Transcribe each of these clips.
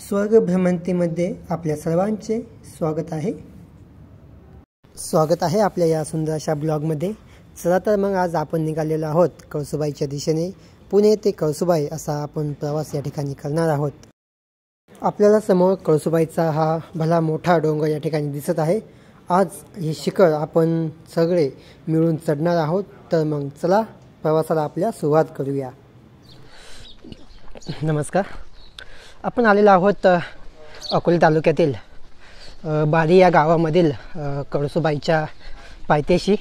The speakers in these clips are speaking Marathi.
स्वर्ग भ्रमंतीमध्ये आपल्या सर्वांचे स्वागत आहे आपल्या या सुंदर अशा ब्लॉगमध्ये। चला तर मग आज आपण निघालेलो आहोत कळसुबाईच्या दिशेने। पुणे ते कळसुबाई असा आपण प्रवास या ठिकाणी करणार आहोत। आपल्याला समोर कळसुबाईचा हा भला मोठा डोंगर या ठिकाणी दिसत आहे। आज हे शिखर आपण सगळे मिळून चढणार आहोत। तर मग चला प्रवासाला आपल्या सुरुवात करूया। नमस्कार, आपण आलेलो आहोत अकोले तालुक्यातील बारी या गावामधील कळसुबाईच्या पायथ्याशी।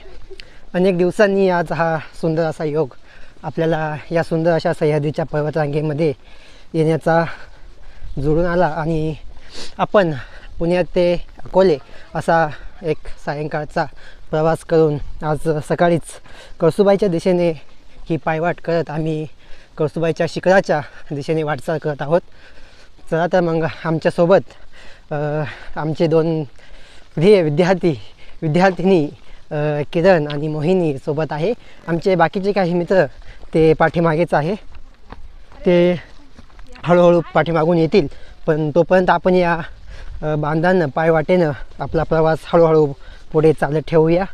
अनेक दिवसांनी आज हा सुंदर असा योग आपल्याला या सुंदर अशा सह्याद्रीच्या पर्वतरांगेमध्ये येण्याचा जुळून आला आणि आपण पुण्यात ते अकोले असा एक सायंकाळचा प्रवास करून आज सकाळीच कळसुबाईच्या दिशेने ही पायवाट करत आम्ही कळसुबाईच्या शिखराच्या दिशेने वाटचाल करत आहोत। चला तर मग आमच्यासोबत आमचे दोन प्रिय विद्यार्थिनी किरण आणि मोहिनी सोबत आहे। आमचे बाकीचे काही मित्र ते पाठीमागेच आहे, ते हळूहळू पाठीमागून येतील, पण तोपर्यंत आपण या बांधानं पायवाटेनं आपला प्रवास हळूहळू पुढे चालत ठेवूया।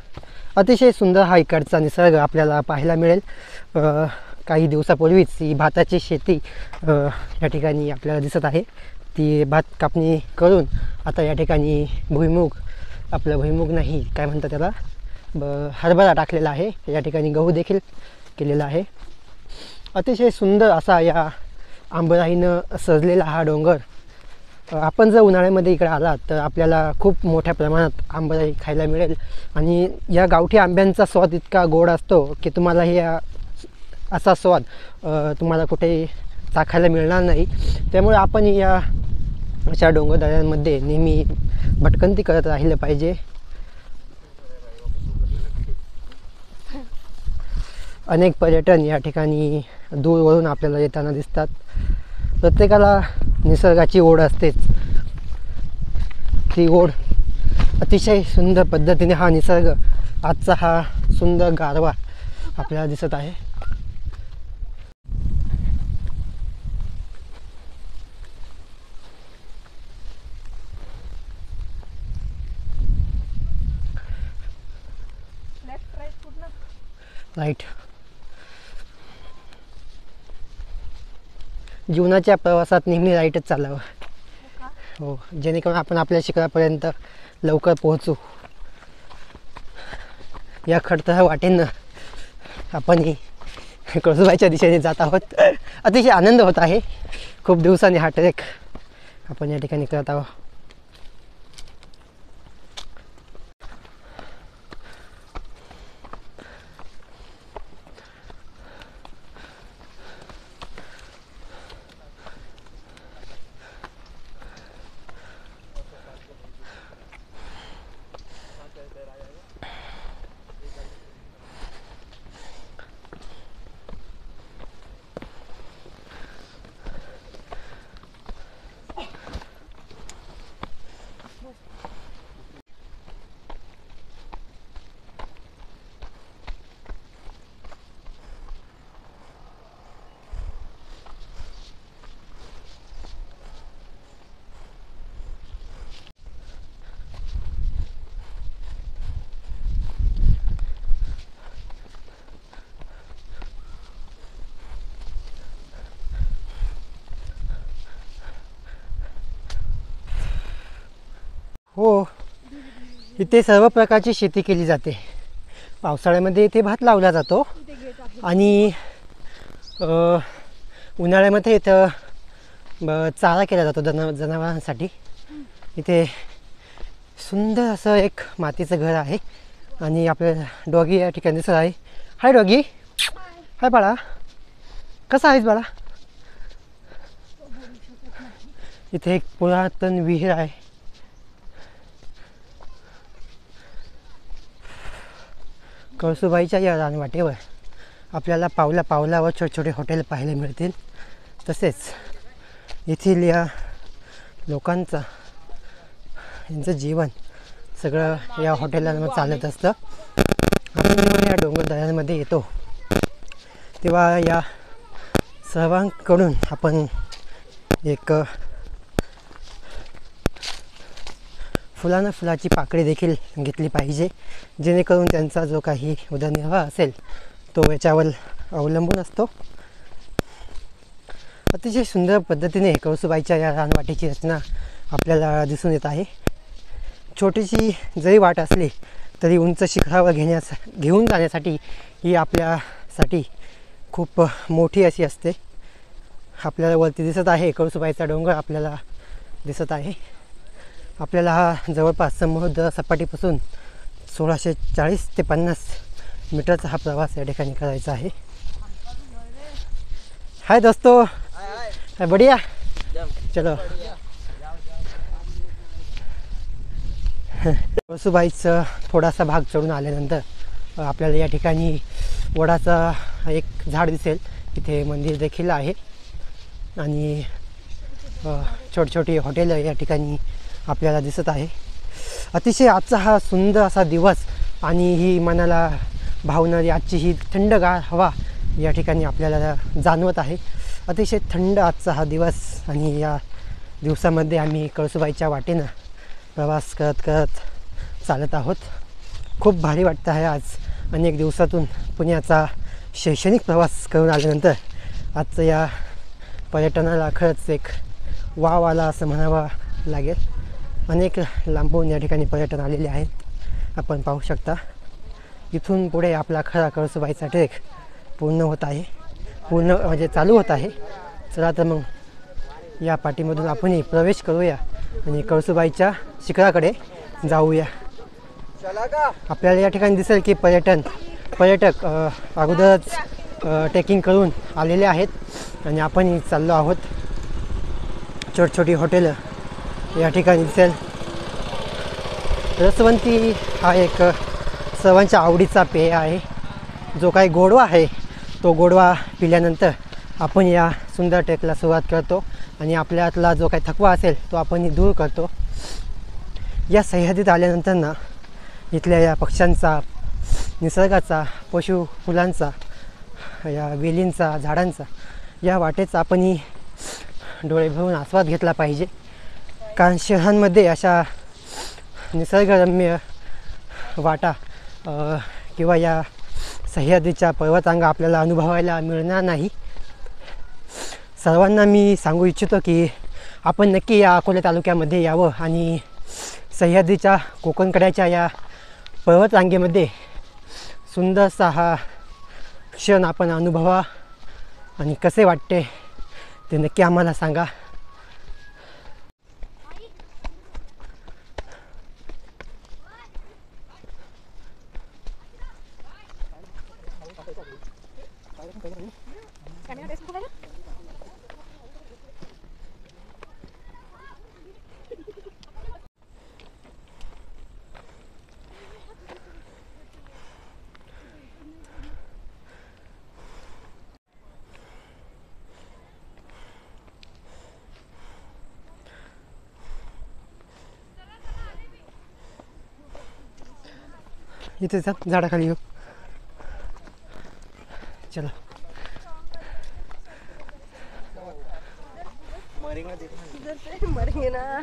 अतिशय सुंदर हा इकडचा निसर्ग आपल्याला पाहायला मिळेल। काही दिवसापूर्वीच ही भाताची शेती या ठिकाणी आपल्याला दिसत आहे। ती भात कापणी करून आता या ठिकाणी भुईमुग नाही, काय म्हणतात त्याला, हरभरा टाकलेला आहे। या ठिकाणी गहू देखील केलेला आहे। अतिशय सुंदर असा या आंबराईनं सजलेला हा डोंगर। आपण जर उन्हाळ्यामध्ये इकडे आलात तर आपल्याला खूप मोठ्या प्रमाणात आंबराई खायला मिळेल आणि या गावठी आंब्यांचा स्वाद इतका गोड असतो की तुम्हाला हे असा स्वाद तुम्हाला कुठे चाखायला मिळणार नाही। त्यामुळे आपण या अशा डोंगरदऱ्यांमध्ये नेहमी भटकंती करत राहिलं पाहिजे। अनेक पर्यटन या ठिकाणी दूरवरून आपल्याला येताना दिसतात। प्रत्येकाला निसर्गाची ओढ असतेच। ती ओढ अतिशय सुंदर पद्धतीने हा निसर्ग, आजचा हा सुंदर गारवा आपल्याला दिसत आहे। राईट, जीवनाच्या प्रवासात नेहमी राईटच चालावं। हो, जेणेकरून आपण आपल्या शिखरापर्यंत लवकर पोहोचू। या खडतर वाटेनं आपण कळसुबाईच्या दिशेने जात आहोत। अतिशय आनंद होत आहे। खूप दिवसांनी हा ट्रेक आपण या ठिकाणी करत आहोत। हो, इथे सर्व प्रकारची शेती केली जाते। पावसाळ्यामध्ये इथे भात लावला जातो आणि उन्हाळ्यामध्ये इथं चारा केला जातो जनावरांसाठी। इथे सुंदर असं एक मातीचं घर आहे आणि आपल्या डॉगी या ठिकाणी दिसत आहे। हाय डॉगी, हाय बाळा, कसा आहेस बाळा? इथे एक पुरातन विहीर आहे। कळसुबाईच्या या रानवाटेवर आपल्याला पावलावर छोटे छोटे हॉटेल पाहायला मिळतील। तसेच येथील या लोकांचं यांचं जीवन सगळं या हॉटेलांवर चालत असतं। आपण जेव्हा या डोंगरदऱ्यांमध्ये येतो तेव्हा या सर्वांकडून आपण एक फुलानं फुलाची पाकळी देखील घेतली पाहिजे, जेणेकरून त्यांचा जो काही उदरनिर्वाह असेल तो याच्यावर अवलंबून असतो. अतिशय सुंदर पद्धतीने कळसूबाईच्या या रानवाटेची रचना आपल्याला दिसून येत आहे. छोटीशी जरी वाट असली तरी उंच शिखरावर घेऊन जाण्यासाठी ही आपल्यासाठी खूप मोठी अशी असते. आपल्याला वरती दिसत आहे कळसूबाईचा डोंगर आपल्याला दिसत आहे. आपल्याला हा जवळपास समुद्र सपाटीपासून 1640 ते 50 मीटरचा हा प्रवास या ठिकाणी करायचा आहे. हाय दोस्तो, बढ़िया, चलो. कळसूबाईचं थोडासा भाग चढून आल्यानंतर आपल्याला या ठिकाणी वडाचा एक झाड दिसेल. इथे मंदिर देखील आहे आणि छोटी छोटी हॉटेलं या ठिकाणी आपल्याला दिसत आहे. अतिशय आजचा हा सुंदर असा दिवस आणि ही मनाला भावणारी आजची ही थंडगार हवा या ठिकाणी आपल्याला जाणवत आहे. अतिशय थंड आजचा हा दिवस आणि या दिवसामध्ये आम्ही कळसूबाईच्या वाटेनं प्रवास करत करत चालत आहोत. खूप भारी वाटतं आहे आज. अनेक दिवसातून पुण्याचा शैक्षणिक प्रवास करून आल्यानंतर आजचं या पर्यटनाला खरंच एक वाव आला असं म्हणावं लागेल. अनेक लांबून या ठिकाणी पर्यटन आलेले आहेत, आपण पाहू शकता. इथून पुढे आपला खरा कळसूबाईचा ट्रेक पूर्ण होत आहे, म्हणजे चालू होत आहे. चला तर मग या पाठीमधून आपणही प्रवेश करूया आणि कळसूबाईच्या शिखराकडे जाऊया. आपल्याला या ठिकाणी दिसेल की पर्यटक अगोदरच ट्रेकिंग करून आलेले आहेत आणि आपणही चाललो आहोत. छोटी हॉटेलं या ठिकाणी दिसेल. रसवंती हा एक सर्वांच्या आवडीचा पेय आहे. जो काही गोडवा आहे तो गोडवा पिल्यानंतर आपण या सुंदर ट्रेकला सुरुवात करतो आणि आपल्यातला जो काही थकवा असेल तो आपण दूर करतो. या सह्याद्रीत आल्यानंतर ना इथल्या या पक्ष्यांचा, निसर्गाचा, पशु फुलांचा, या वेलींचा, झाडांचा, या वाटेचा आपणही डोळे भरून आस्वाद घेतला पाहिजे. कारण शहरांमध्ये अशा निसर्गरम्य वाटा किंवा या सह्याद्रीच्या पर्वतरांगा आपल्याला अनुभवायला मिळणार नाही. सर्वांना मी सांगू इच्छितो की आपण नक्की या अकोला तालुक्यामध्ये यावं आणि सह्याद्रीच्या कोकणकड्याच्या या पर्वतरांगेमध्ये सुंदरसा हा क्षण आपण अनुभवा आणि कसे वाटते ते नक्की आम्हाला सांगा. इथे झाडाखाली येऊ. चला. मरेंगे ना.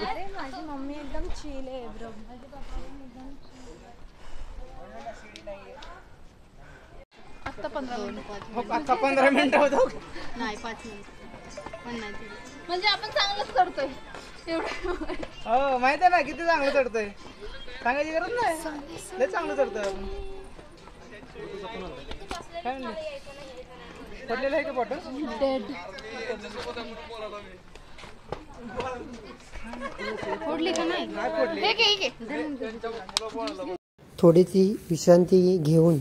अरे माझी मम्मी एकदम चिल आहे ब्रो. माझे पप्पा एकदम आता 15 मिनिटं होतो. नाही 5 मिनिट पण नाही. म्हणजे आपण चांगलंच करतोय एवढं. हो माहिती आहे ना किती चांगलं चढतोय. सांगायची गरज नाही, लय चांगलं चढतोय आपण. काय म्हणले पडलेलं आहे का बॉटल? डेड फोडली का नाही? थोडीशी विश्रांती घेऊन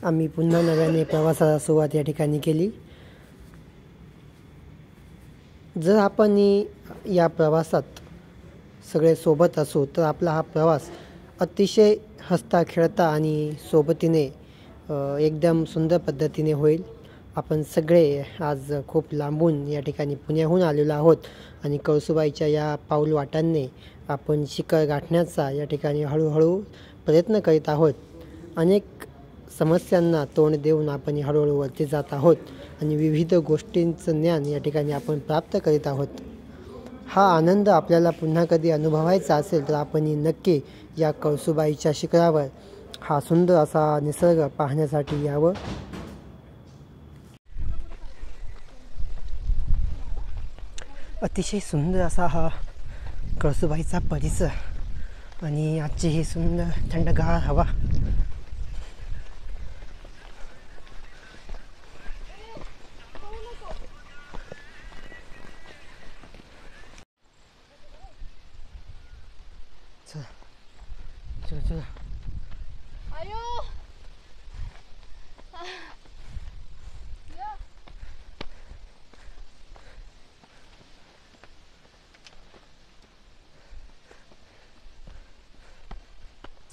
आम्ही पुन्हा नव्याने प्रवासाला सुरुवात या ठिकाणी केली. जर आपण या प्रवासात सगळे सोबत असू तर आपला हा प्रवास अतिशय हसता खेळता आणि सोबतीने एकदम सुंदर पद्धतीने होईल. आपण सगळे आज खूप लांबून या ठिकाणी पुण्याहून आलेलो आहोत आणि कळसूबाईच्या या पाऊल वाटांनी आपण शिखर गाठण्याचा या ठिकाणी हळूहळू प्रयत्न करीत आहोत. अनेक समस्यांना तोंड देऊन आपण हळूहळू वरती जात आहोत आणि विविध गोष्टींचं ज्ञान या ठिकाणी आपण प्राप्त करीत आहोत. हा आनंद आपल्याला पुन्हा कधी अनुभवायचा असेल तर आपण नक्की या कळसूबाईच्या शिखरावर हा सुंदर असा निसर्ग पाहण्यासाठी यावं. अतिशय सुंदर असा हा कळसूबाईचा परिसर आणि आजची ही सुंदर थंडगार हवा. चला चला चला. आयो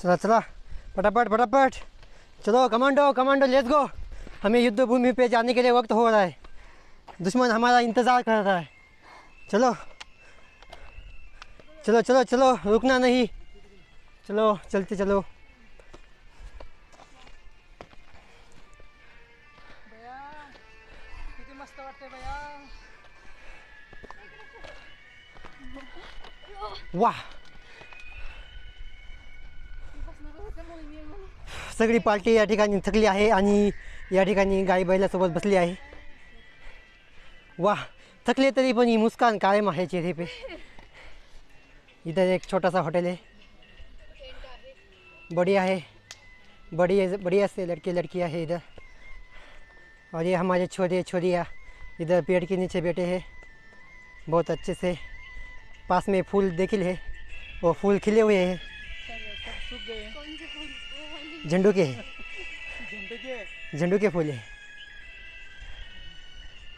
चला चला फटाफट फटाफट. चलो कमांडो कमांडो लेट्स गो. हमें युद्ध भूमि पे जाने के लिए वक्त हो रहा है. दुश्मन हमारा इंतज़ार कर रहा है. चलो चलो चलो चलो रुकना नहीं. चलो चलते चलो. भैया किती मस्त वाटते भैया. वाह. सगळी पार्टी या ठिकाणी थकली आहे आणि या ठिकाणी गाई बैलासोबत बसली आहे. वाह. थकले तरी पण ही मुस्कान कायम आहे चेहरे पे. इधर एक छोटा सा होटल है. बढ़िया है. बढ़िया से लड़के लड़कियां है इधर. और ये हमारे छोटे छोरियाँ इधर पेड़ के नीचे बैठे हैं बहुत अच्छे से. पास में फूल देखिल है. वो फूल खिले हुए हैं. सूख गए. झंडू के हैं. झेंडू के. झंडू के फूल है.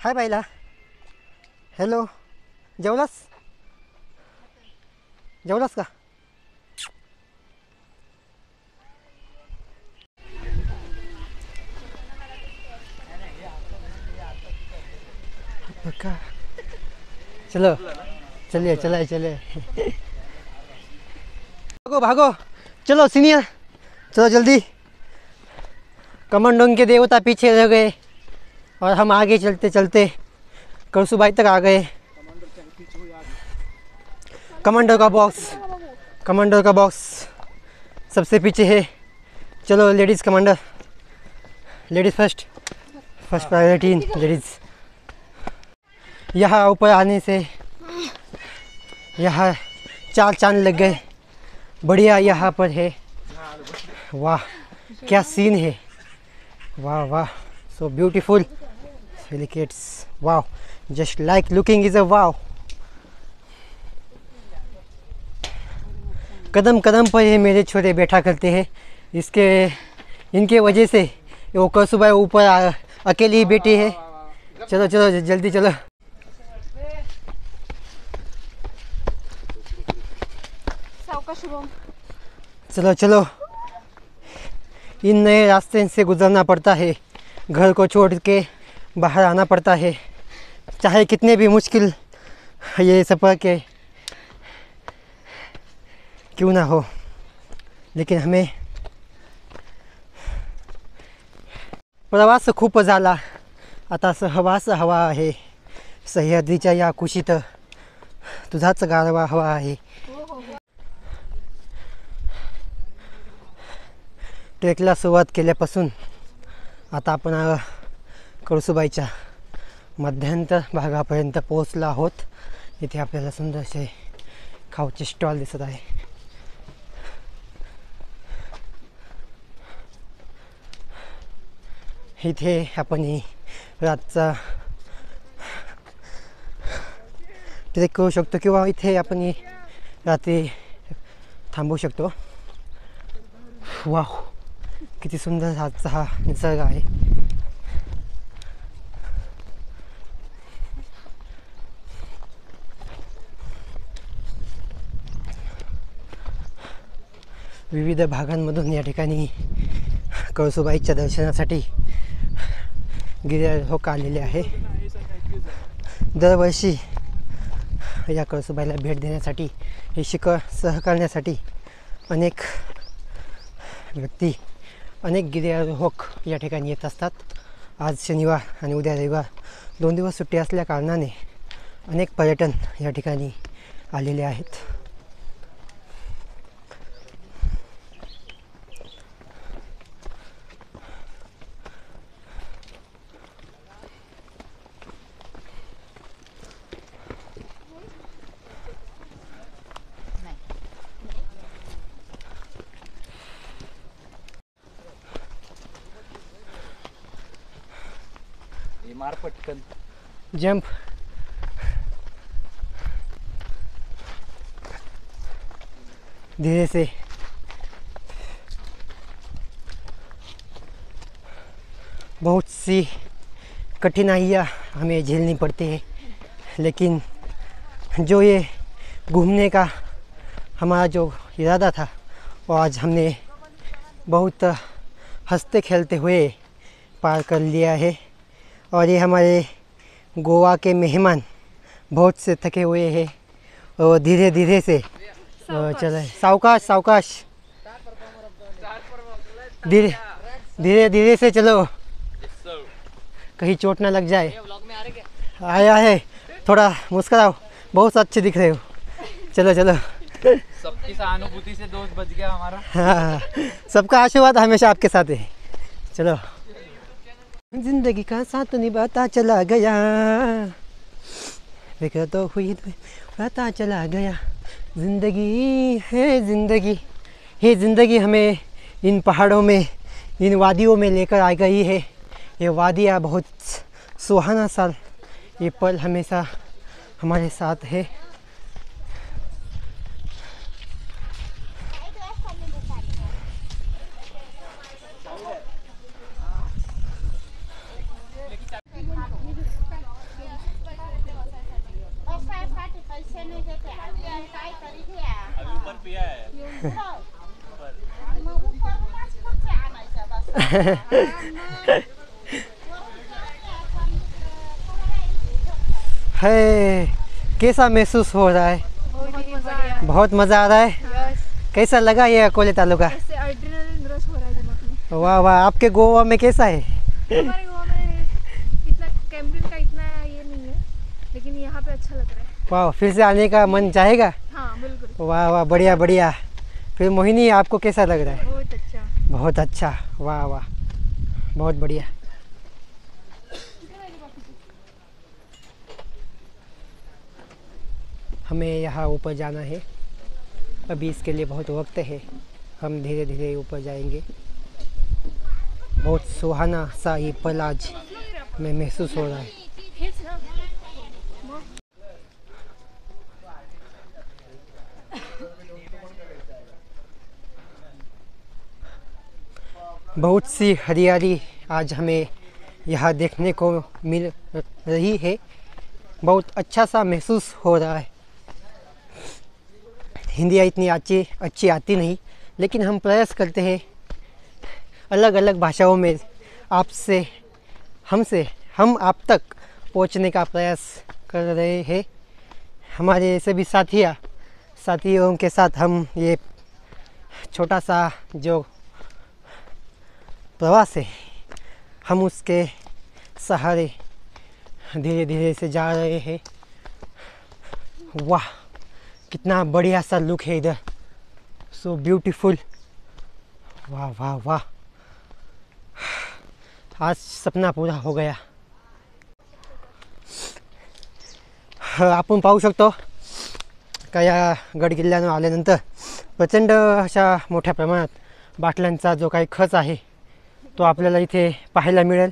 हाय बाईला. हॅलो. जेवलास जेवलास का. पक्का. चलो चलिए चलाए चले. भागो भागो. चलो सीनियर चलो जल्दी. कमांडों के देवता पीछे रह गए और हम आगे चलते चलते कळसूबाई तक आ गए. कमांडर का बॉक्स सबसे पीछे है. चलो ladies commander. Ladies first priority in ladies. यहाँ ऊपर आने से यहाँ 4 चांद लग गए. बढ़िया यहाँ पर है. वाह क्या सीन है. वाह वाह सो ब्यूटीफुल. हेलिकेट्स. वाह just like looking is a wow. कदम कदम पर ये मेरे छोटे बैठा करते हैं. इनके वजह से वो कळसूबाई ऊपर अकेली ही बैठी है. चलो चलो जल्दी चलो. चलो चलो. इन नए रास्ते से गुजरना पड़ता है. घर को छोड़ के बाहर आना पड़ता है. चाहे कितने भी मुश्किल ये सफ़र के क्यों ना हो लेकिन हमें प्रवास खूप झाला. आता सहवास हवा आहे. सह्याद्रीच्या या कुशीत तुझाच गारवा हवा आहे. ट्रेकला सुरुवात केल्यापासून आता आपण कळसूबाईच्या मध्यांतर भागापर्यंत पोहोचलो आहोत. इथे आपल्याला सुंदर असे खाऊचे स्टॉल दिसत आहे. इथे आपण रातचा ट्रेक करू शकतो किंवा इथे आपण रात्री थांबू शकतो. वाह किती सुंदर आजचा हा निसर्ग आहे. विविध भागांमधून या ठिकाणी कळसूबाईच्या दर्शनासाठी गिर्यारोहक आलेले आहे. दरवर्षी या कळसूबाईला भेट देण्यासाठी हे शिखर सह करण्यासाठी अनेक व्यक्ती अनेक गिर्यारोहक या ठिकाणी येत असतात. आज शनिवार आणि उद्या रविवार 2 दिवस सुट्टी असल्या कारणाने अनेक पर्यटन या ठिकाणी आलेले आहेत. मार पटकन. जंप. धीरे से. बहुत सी कठिनाइयाँ हमें झेलनी पड़ती है, लेकिन जो ये घूमने का हमारा जो इरादा था वो आज हमने बहुत हंसते खेलते हुए पार कर लिया है. और ये हमारे गोवा के मेहमान बहुत से थके हुए हैं और धीरे धीरे से चले. सावकाश सावकाश, धीरे धीरे धीरे से चलो, कहीं चोट ना लग जाए. आया है, थोड़ा मुस्कुराओ, बहुत अच्छे दिख रहे हो. चलो चलो. सबकी सहानुभूति से दोस्त बच गया हमारा. हाँ, सबका आशीर्वाद हमेशा आपके साथ है. चलो. जिंदगी का साथ निभाता चला गया, फिक्र तो हुई पता चला गया. जिंदगी है जिंदगी, ये ज़िंदगी हमें इन पहाड़ों में, इन वादियों में लेकर आ गई है. ये वादियाँ बहुत सुहाना सा ये पल हमेशा हमारे साथ है. है, कैसा महसूस हो रहा है? बहुत मज़ा आ रहा है. कैसा लगा ये अकोले तालुका? एड्रेनलिन रश हो रहा है दिमाग में. वाह वाह. आपके गोवा में कैसा है? हमारे गोवा में इतना कैंपिंग का इतना ये नहीं है, लेकिन यहाँ पे अच्छा लग रहा है. वाह, फिर से आने का मन चाहेगा? हाँ बिल्कुल. वाह वाह, बढ़िया बढ़िया. फिर मोहिनी, आपको कैसा लग रहा है? बहुत अच्छा. बहुत अच्छा. वाह वाह, बहुत बढ़िया. हमें यहाँ ऊपर जाना है. अभी इसके लिए बहुत वक्त है. हम धीरे धीरे ऊपर जाएंगे. बहुत सुहाना सा ये पल आज हमें महसूस हो रहा है. हेच ना. बहुत सी हरियाली आज हमें यहाँ देखने को मिल रही है. बहुत अच्छा सा महसूस हो रहा है. हिंदी इतनी अच्छी आती नहीं, लेकिन हम प्रयास करते हैं अलग अलग भाषाओं में आपसे हम आप तक पहुंचने का प्रयास कर रहे हैं. हमारे सभी साथियों के साथ हम ये छोटा सा जो प्रवास है, हम उसके सहारे धीरे धीरे से जा रहे हैं. वाह, कितना बढ़िया सा लुक है इधर. So beautiful. वाह वाह वाह. आज सपना पूरा हो गया. आपण पाहू शकतो का या गड किल्ल्यावर आल्यानंतर प्रचंड अशा मोठ्या प्रमाणात बाटल्यांचा जो काही खच आहे तो आपल्याला इथे पाहायला मिळेल.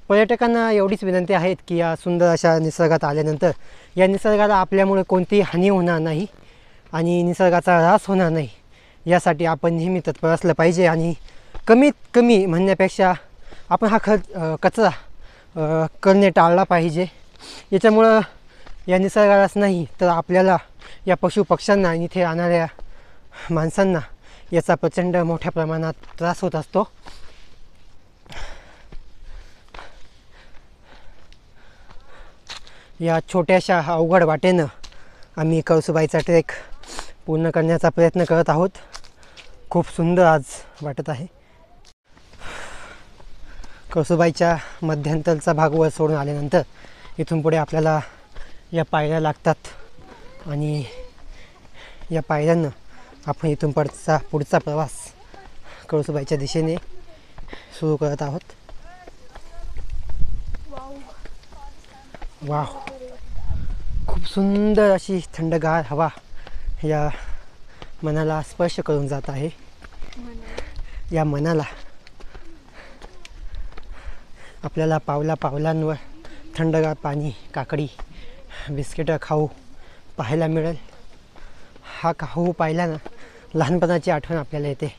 पर्यटकांना एवढीच विनंती आहे की या सुंदर अशा निसर्गात आल्यानंतर या निसर्गाला आपल्यामुळे कोणतीही हानी होणार नाही आणि निसर्गाचा ऱ्हास होणार नाही, यासाठी आपण नेहमी तत्पर असलं पाहिजे. आणि कमीत कमी म्हणण्यापेक्षा आपण हा कचरा करणे टाळला पाहिजे. याच्यामुळं या निसर्गालाच नाही तर आपल्याला, या पशुपक्ष्यांना आणि इथे राहणाऱ्या माणसांना याचा प्रचंड मोठ्या प्रमाणात त्रास होत असतो. या छोट्याशा अवघड वाटेनं आम्ही कळसूबाईचा ट्रेक पूर्ण करण्याचा प्रयत्न करत आहोत. खूप सुंदर आज वाटत आहे. कळसूबाईच्या मध्यंतरचा भाग वर सोडून आल्यानंतर इथून पुढे आपल्याला या पायऱ्या लागतात आणि या पायऱ्यांना आपण इथून पुढचा प्रवास कळसूबाईच्या दिशेने सुरू करत आहोत. वाव, खूप सुंदर अशी थंडगार हवा या मनाला स्पर्श करून जात आहे. या मनाला आपल्याला पावलांवर थंडगार पाणी, काकडी, बिस्किटं खाऊ पाहायला मिळेल. हा खाऊ पाहिल्यानं लहानपणाची आठवण आपल्याला येते.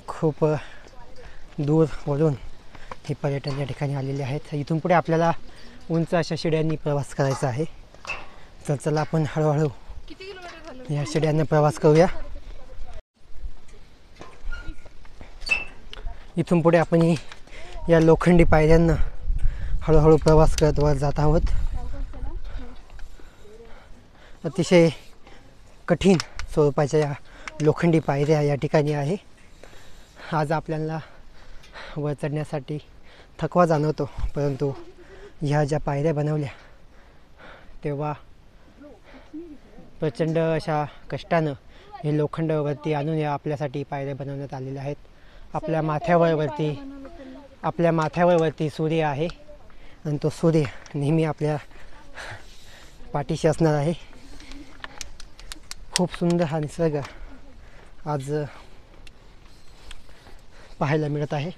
खूप दूरवरून हे पर्यटन या ठिकाणी आलेले आहेत. इथून पुढे आपल्याला उंच अशा शिड्यांनी प्रवास करायचा आहे. तर चला आपण हळूहळू या शिड्यांना प्रवास करूया. इथून पुढे आपण या लोखंडी पायऱ्यांना हळूहळू प्रवास करत वर जात आहोत. अतिशय कठीण स्वरूपाच्या या लोखंडी पायऱ्या या ठिकाणी आहे. आज आपल्याला वर चढण्यासाठी थकवा जाणवतो, परंतु ह्या ज्या पायऱ्या बनवल्या तेव्हा प्रचंड अशा कष्टानं हे लोखंड वरती आणून या आपल्यासाठी पायऱ्या बनवण्यात आलेल्या आहेत. आपल्या माथ्यावरती सूर्य आहे आणि तो सूर्य नेहमी आपल्या पाठीशी असणार आहे. खूप सुंदर हा निसर्ग आज पाहायला मिळत आहे.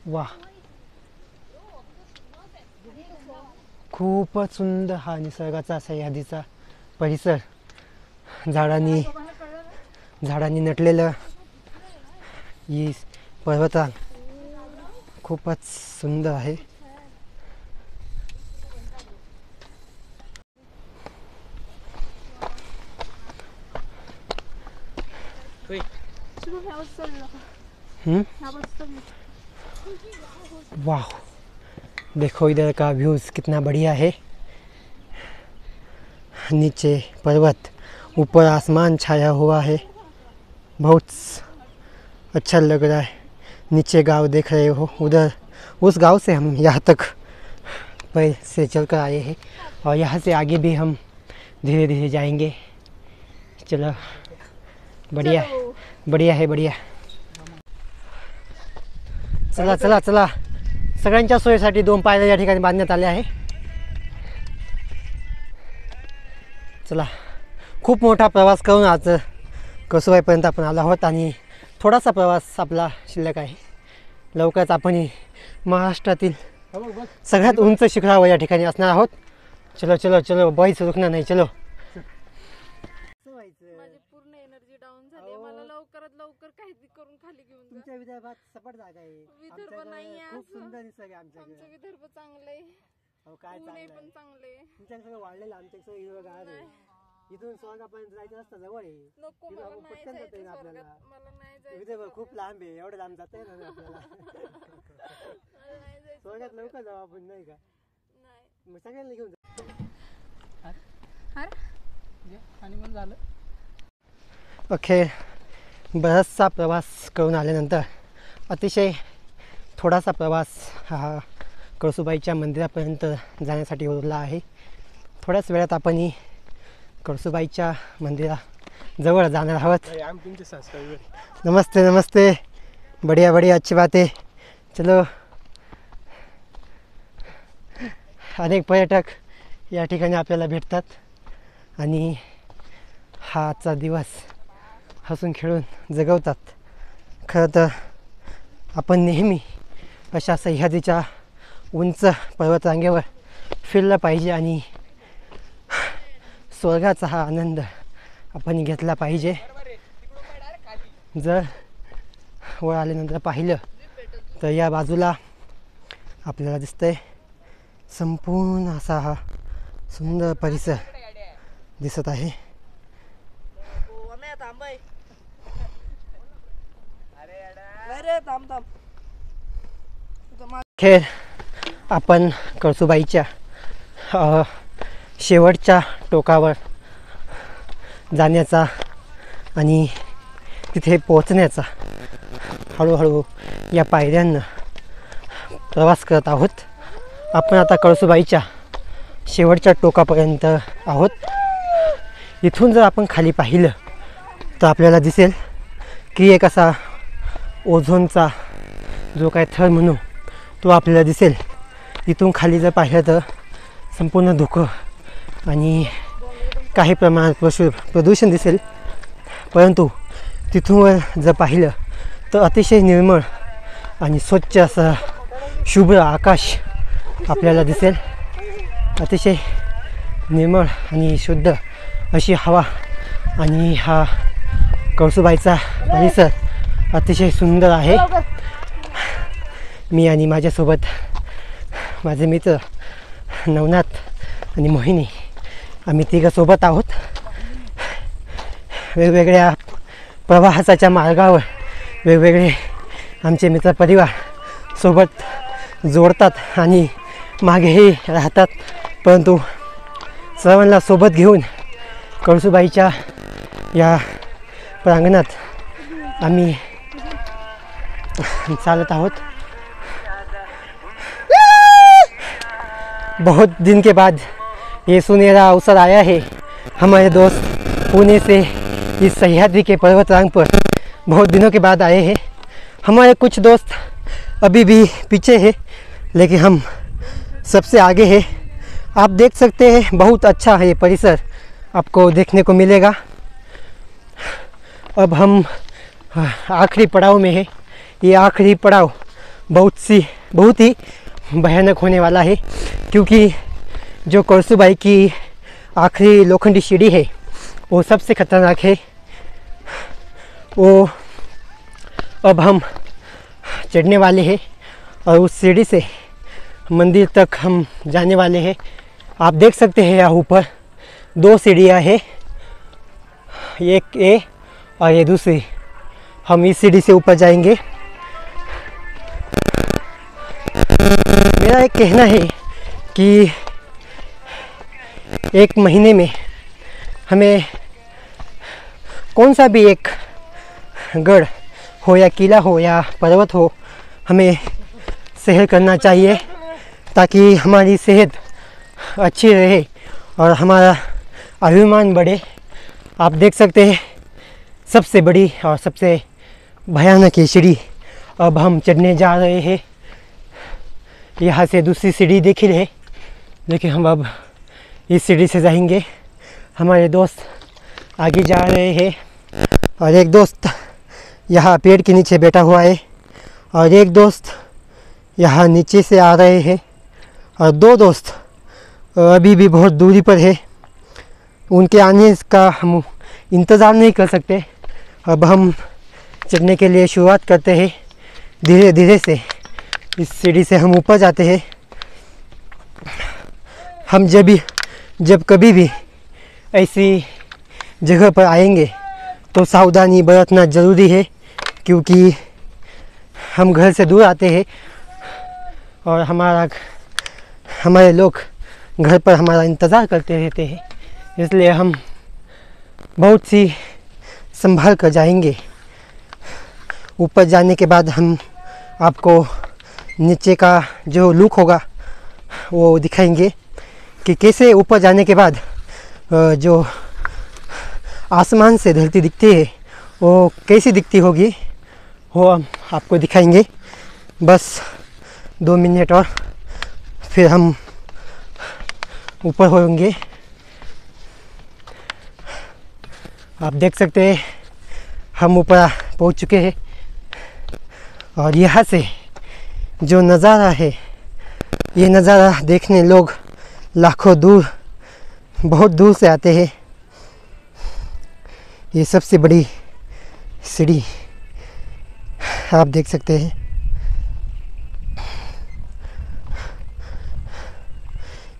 वा, खूपच सुंदर हा निसर्गाचा सह्याद्रीचा परिसर. झाडांनी नटलेलं ही पर्वतरांग खूपच सुंदर आहे. वाह, देखो इधर का व्यूज़ कितना बढ़िया है. नीचे पर्वत, ऊपर आसमान छाया हुआ है. बहुत अच्छा लग रहा है. नीचे गांव देख रहे हो, उधर उस गांव से हम यहाँ तक पैर से चल कर आए हैं और यहाँ से आगे भी हम धीरे धीरे जाएंगे. चलो, बढ़िया बढ़िया है, बढ़िया. चला चला चला, सगळ्यांच्या सोयीसाठी 2 पायऱ्या या ठिकाणी बांधण्यात आल्या आहे. चला, खूप मोठा प्रवास करून आज कळसूबाईपर्यंत आपण आलो आहोत आणि थोडासा प्रवास आपला शिल्लक आहे. लवकरच आपण महाराष्ट्रातील सगळ्यात उंच शिखरावर या ठिकाणी असणार आहोत. चलो चलो चलो, बाईच रुकणार नाही. चलो. माझी पूर्ण एनर्जी डाऊन झाली. मला लवकरात लवकर काहीतरी करून खाली घेऊन जा. तुमच्या विदर्भात सपाट जागा आहे. विदर्भ नाही आहे, खूप सुंदर निसर्ग आहे आमचं आमच्याकडे. विदर्भ चांगलंय. हो, काय पुणे चांगलं पण आहे. चांगले. तुमच्याकडे सगळं वाढलेलं, आमच्याकडे हिरवंगार आहे. इथून स्वर्गापर्यंत जायचं रस्ता जवळ आहे. नको, इथून मला आपण नाही पटकन जाता जायचं येईल आपल्याला. स्वर्गात. मला नाही जायचं विदर्भ खूप स्वर्गात. लांब आहे. एवढं लांब जाता येणार नाही आपल्याला. मला नाही जायचं स्वर्गात स्वर्गात. लवकर जाऊ आपण, नाही का? नाही. मग सगळ्यांना घेऊन जा. आणि मग झालं. अखेर बराचसा प्रवास करून आल्यानंतर अतिशय थोडासा प्रवास हा कळसूबाईच्या मंदिरापर्यंत जाण्यासाठी उरला आहे. थोड्याच वेळात आपण कळसूबाईच्या मंदिराजवळ जाणार आहोत. नमस्ते नमस्ते, बढ़िया बढ़िया, अच्छी बात है. चलो. अनेक पर्यटक या ठिकाणी आपल्याला भेटतात आणि हा आजचा दिवस हसून खेळून जगवतात. खरं तर आपण नेहमी अशा सह्याद्रीच्या उंच पर्वतरांगेवर फिरलं पाहिजे आणि स्वर्गाचा हा आनंद आपण घेतला पाहिजे. जर वर आल्यानंतर पाहिलं तर या बाजूला आपल्याला दिसतंय संपूर्ण असा हा सुंदर परिसर दिसत आहे. अरे थांब थांब. खेर आपण कळसुबाईच्या शेवटच्या टोकावर जाण्याचा आणि तिथे पोहोचण्याचा हळूहळू या पायऱ्यांना प्रवास करत आहोत. आपण आता कळसुबाईच्या शेवटच्या टोकापर्यंत आहोत. इथून जर आपण खाली पाहिलं तर आपल्याला दिसेल की एक असा ओझोनचा जो काय थर म्हणू तो आपल्याला दिसेल. इथून खाली जर पाहिलं तर संपूर्ण धुकं आणि काही प्रमाणात प्रदूषण दिसेल. परंतु तिथून वर जर पाहिलं तर अतिशय निर्मळ आणि स्वच्छ असं शुभ्र आकाश आपल्याला दिसेल. अतिशय निर्मळ आणि शुद्ध अशी हवा आणि हा कळसुबाईचा परिसर अतिशय सुंदर आहे. मी आणि माझ्यासोबत माझे मित्र नवनाथ आणि मोहिनी आम्ही तिघंसोबत आहोत. वेगवेगळ्या प्रवासाच्या मार्गावर वेगवेगळे आमचे मित्रपरिवार सोबत जोडतात आणि मागेही राहतात. परंतु सर्वांना सोबत घेऊन कळसुबाईच्या या प्रांगणात आम्ही चालत आहोत. बहुत दिन के बाद ये सुनहरा अवसर आया है. हमारे दोस्त पुणे से इस सह्याद्री के पर्वतरांग पर बहुत दिनों के बाद आए हैं. हमारे कुछ दोस्त अभी भी पीछे है लेकिन हम सबसे आगे है. आप देख सकते हैं बहुत अच्छा है ये परिसर आपको देखने को मिलेगा. अब हम आखिरी पड़ाव में है. ये आखिरी पड़ाव बहुत ही भयानक होने वाला है क्योंकि जो कळसुबाई की आखिरी लोखंडी सीढ़ी है वो सबसे खतरनाक है. वो अब हम चढ़ने वाले हैं और उस सीढ़ी से मंदिर तक हम जाने वाले हैं. आप देख सकते हैं यहाँ ऊपर 2 सीढ़ियाँ हैं, एक ये और ये दूसरी. हम इस सीढ़ी से ऊपर जाएंगे. मेरा एक कहना है कि 1 महीने में हमें कौन सा भी एक गढ़ हो या किला हो या पर्वत हो हमें सैर करना चाहिए ताकि हमारी सेहत अच्छी रहे और हमारा अभिमान बढ़े. आप देख सकते हैं सबसे बड़ी और सबसे भयानक ये सीढ़ी अब हम चढ़ने जा रहे हैं. यहाँ से दूसरी सीढ़ी देखी है लेकिन हम अब इस सीढ़ी से जाएंगे. हमारे दोस्त आगे जा रहे हैं और एक दोस्त यहाँ पेड़ के नीचे बैठा हुआ है और एक दोस्त यहाँ नीचे से आ रहे हैं और 2 दोस्त अभी भी बहुत दूरी पर है. उनके आने का हम इंतज़ार नहीं कर सकते. अब हम चढ़ने के लिए शुरुआत करते हैं. धीरे धीरे से इस सीढ़ी से हम ऊपर जाते हैं. हम जब कभी भी ऐसी जगह पर आएंगे तो सावधानी बरतना ज़रूरी है क्योंकि हम घर से दूर आते हैं और हमारे लोग घर पर हमारा इंतज़ार करते रहते हैं. इसलिए हम बहुत सी संभाल कर जाएंगे. ऊपर जाने के बाद हम आपको नीचे का जो लुक होगा वो दिखाएंगे कि कैसे ऊपर जाने के बाद जो आसमान से धरती दिखती है वो कैसी दिखती होगी वो हम आपको दिखाएंगे. बस 2 मिनट और फिर हम ऊपर होंगे. आप देख सकते हैं हम ऊपर पहुंच चुके हैं और यहाँ से जो नज़ारा है ये नज़ारा देखने लोग लाखों बहुत दूर से आते हैं. ये सबसे बड़ी सीढ़ी आप देख सकते हैं.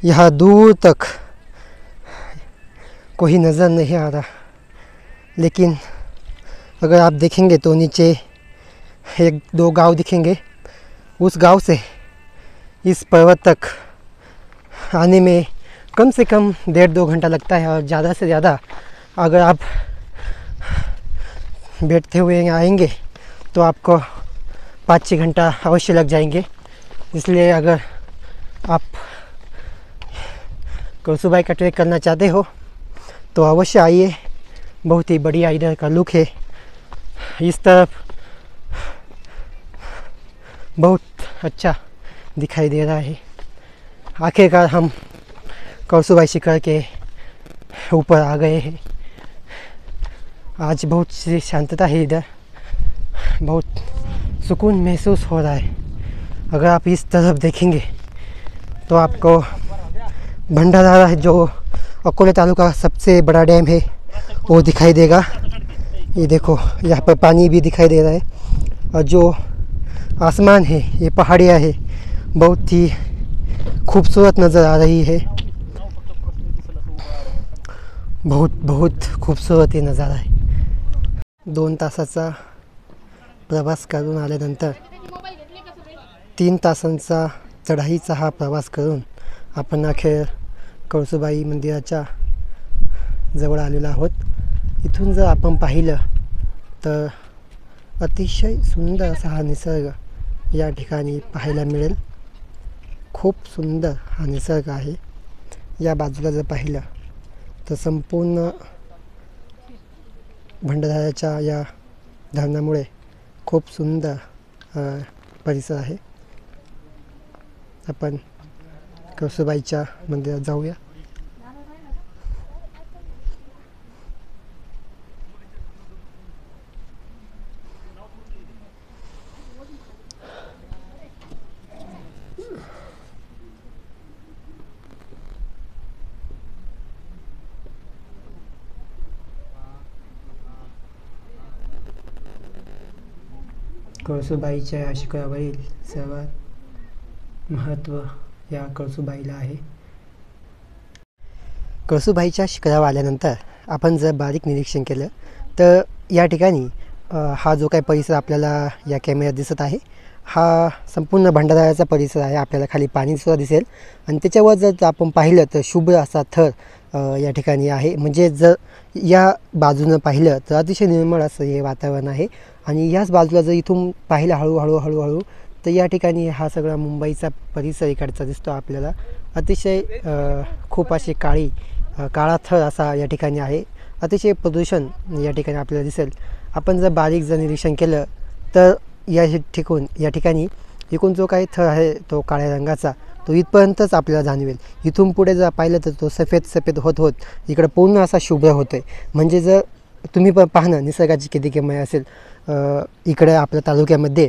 यहाँ दूर तक कोई नज़र नहीं आ रहा लेकिन अगर आप देखेंगे तो नीचे 1-2 गांव दिखेंगे. उस गांव से इस पर्वत तक आने में कम से कम 1.5-2 घंटा लगता है, और ज़्यादा से ज़्यादा अगर आप बैठते हुए आएंगे तो आपको 5-6 घंटा अवश्य लग जाएंगे। इसलिए अगर आप कलसूबाई का ट्रैक करना चाहते हो तो अवश्य आइए। बहुत ही बढ़िया इधर का लुक है। इस तरफ बहुत अच्छा दिखाई दे रहा है। आखिरकार हम कलसूबाई शिखर के ऊपर आ गए हैं। आज बहुत सी शांतता है इधर, बहुत सुकून महसूस हो रहा है। अगर आप इस तरफ देखेंगे तो आपको भंडारदरा है, जो अकोले तालुका का सबसे बड़ा डैम है, वो दिखाई देगा। ये देखो, यहाँ पर पानी भी दिखाई दे रहा है, और जो आसमान है, ये पहाड़ियाँ है, बहुत ही खूबसूरत नज़र आ रही है। बहुत खूबसूरत हे नज़ारा आहे। 2 तासाचा प्रवास करून आल्यानंतर 3 तासांचा चढाईचा हा प्रवास करून आपण अखेर कळसूबाई मंदिराच्या जवळ आलेलो आहोत। इथून जर आपण पाहिलं तर अतिशय सुंदर असा हा निसर्ग या ठिकाणी पाहायला मिळेल। खूप सुंदर हा निसर्ग आहे। या बाजूला जर पाहिलं तर संपूर्ण भंडारदऱ्याच्या या धरणामुळे खूप सुंदर परिसर आहे। आपण कळसूबाईच्या मंदिरात जाऊया। कळसूबाईच्या शिखरावरील सर्वात महत्त्व या कळसूबाईला आहे। कळसूबाईच्या शिखरावर आल्यानंतर आपण जर बारीक निरीक्षण केलं तर या ठिकाणी हा जो काही परिसर आपल्याला या कॅमेऱ्यात दिसत आहे, हा संपूर्ण भंडारदऱ्याचा परिसर आहे। आपल्याला खाली पाणी सुद्धा दिसेल, आणि त्याच्यावर जर आपण पाहिलं तर शुभ्र असा थर या ठिकाणी आहे। म्हणजे जर या बाजूनं पाहिलं तर अतिशय निर्मळ असं हे वातावरण आहे, आणि याच बाजूला जर इथून पाहिलं हळूहळू तर या ठिकाणी हा सगळा मुंबईचा परिसर इकडचा दिसतो आपल्याला। अतिशय खूप अशी काळा थर असा या ठिकाणी आहे। अतिशय प्रदूषण या ठिकाणी आपल्याला दिसेल। आपण जर बारीक जर निरीक्षण केलं तर या ठिकाणी एकूण जो काही थर आहे तो काळ्या रंगाचा, तो इथपर्यंतच आपल्याला जाणवेल। इथून पुढे जर पाहिलं तर तो सफेद होत इकडे पूर्ण असा शुभ्र होतोय। म्हणजे जर तुम्ही पण पाहणं निसर्गाची किती किमया असेल। इकडे आपल्या तालुक्यामध्ये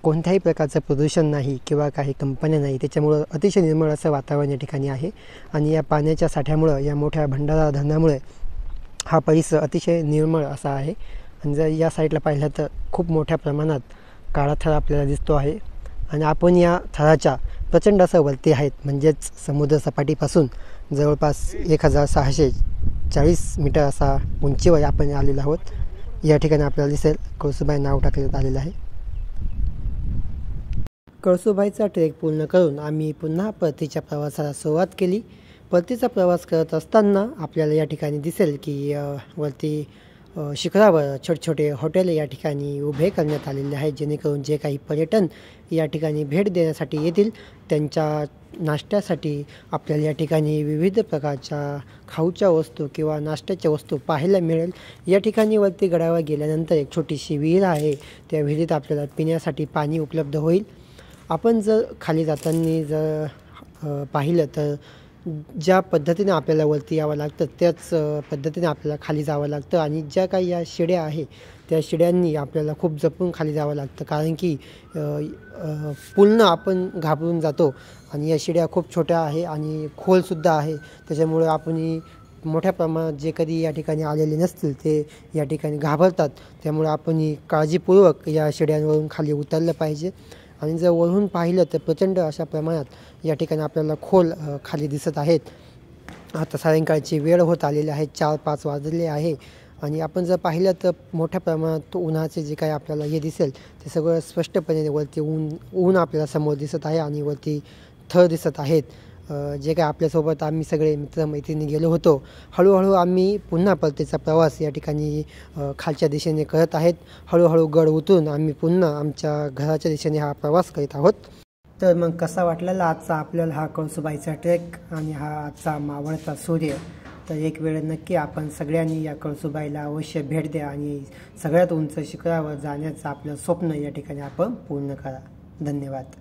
कोणत्याही प्रकारचं प्रदूषण नाही किंवा काही कंपन्या नाही, त्याच्यामुळं अतिशय निर्मळ असं वातावरण या ठिकाणी आहे। आणि या पाण्याच्या साठ्यामुळं, या मोठ्या भंडारा धरणामुळे हा परिसर अतिशय निर्मळ असा आहे। आणि जर या साईडला पाहिलं तर खूप मोठ्या प्रमाणात काळा थर आपल्याला दिसतो आहे, आणि आपण या थराच्या प्रचंड असं वरती आहेत। म्हणजेच समुद्र सपाटीपासून जवळपास 1640 मीटर असा उंचीवर आपण आलेलो आहोत। या ठिकाणी आपल्याला दिसेल कळसूबाई नाव टाकण्यात आलेलं आहे। कळसूबाईचा ट्रेक पूर्ण करून आम्ही पुन्हा परतीच्या प्रवासाला सुरुवात केली। परतीचा प्रवास करत असताना आपल्याला या ठिकाणी दिसेल की वरती शिखरावर छोटे हॉटेल या ठिकाणी उभे करण्यात आलेले आहेत, जेणेकरून जे काही पर्यटन या ठिकाणी भेट देण्यासाठी येतील त्यांच्या नाश्त्यासाठी आपल्याला या ठिकाणी विविध प्रकारच्या खाऊच्या वस्तू किंवा नाश्त्याच्या वस्तू पाहायला मिळेल। या ठिकाणी वरती गडावर गेल्यानंतर एक छोटीशी विहीर आहे, त्या विहिरीत आपल्याला पिण्यासाठी पाणी उपलब्ध होईल। आपण जर खाली जाताना जर पाहिलं तर ज्या पद्धतीने आपल्याला वरती यावं लागतं त्याच पद्धतीने आपल्याला खाली जावं लागतं, आणि ज्या काही या शिड्या आहे त्या शिड्यांनी आपल्याला खूप जपून खाली जावं लागतं, कारण की पूर्ण आपण घाबरून जातो। आणि या शिड्या खूप छोट्या आहे आणि खोलसुद्धा आहे, त्याच्यामुळे आपण मोठ्या प्रमाणात जे कधी या ठिकाणी आलेले नसतील ते या ठिकाणी घाबरतात। त्यामुळे आपण काळजीपूर्वक या शिड्यांवरून खाली उतरलं पाहिजे। आणि जर वरून पाहिलं तर प्रचंड अशा प्रमाणात या ठिकाणी आपल्याला खोल खाली दिसत आहेत। आता सायंकाळची वेळ होत आलेली आहे, 4-5 वाजले आहे, आणि आपण जर पाहिलं तर मोठ्या प्रमाणात उन्हाचे जे काही आपल्याला हे दिसेल ते सगळं स्पष्टपणे वरती ऊन आपल्याला समोर दिसत आहे आणि वरती थर दिसत आहेत. जे काय आपल्यासोबत आम्ही सगळे मित्रमैत्रिणी गेलो होतो, हळूहळू आम्ही पुन्हा परतीचा प्रवास या ठिकाणी खालच्या दिशेने करत आहेत. हळूहळू गड उतरून आम्ही पुन्हा आमच्या घराच्या दिशेने हा प्रवास करीत आहोत. तर मग कसा वाटलेला आजचा आपल्याला हा कळसूबाईचा ट्रेक आणि हा आजचा मावळता सूर्य. तर एक वेळ नक्की आपण सगळ्यांनी या कळसूबाईला अवश्य भेट द्या आणि सगळ्यात उंच शिखरावर जाण्याचं आपलं स्वप्न या ठिकाणी आपण पूर्ण करा. धन्यवाद.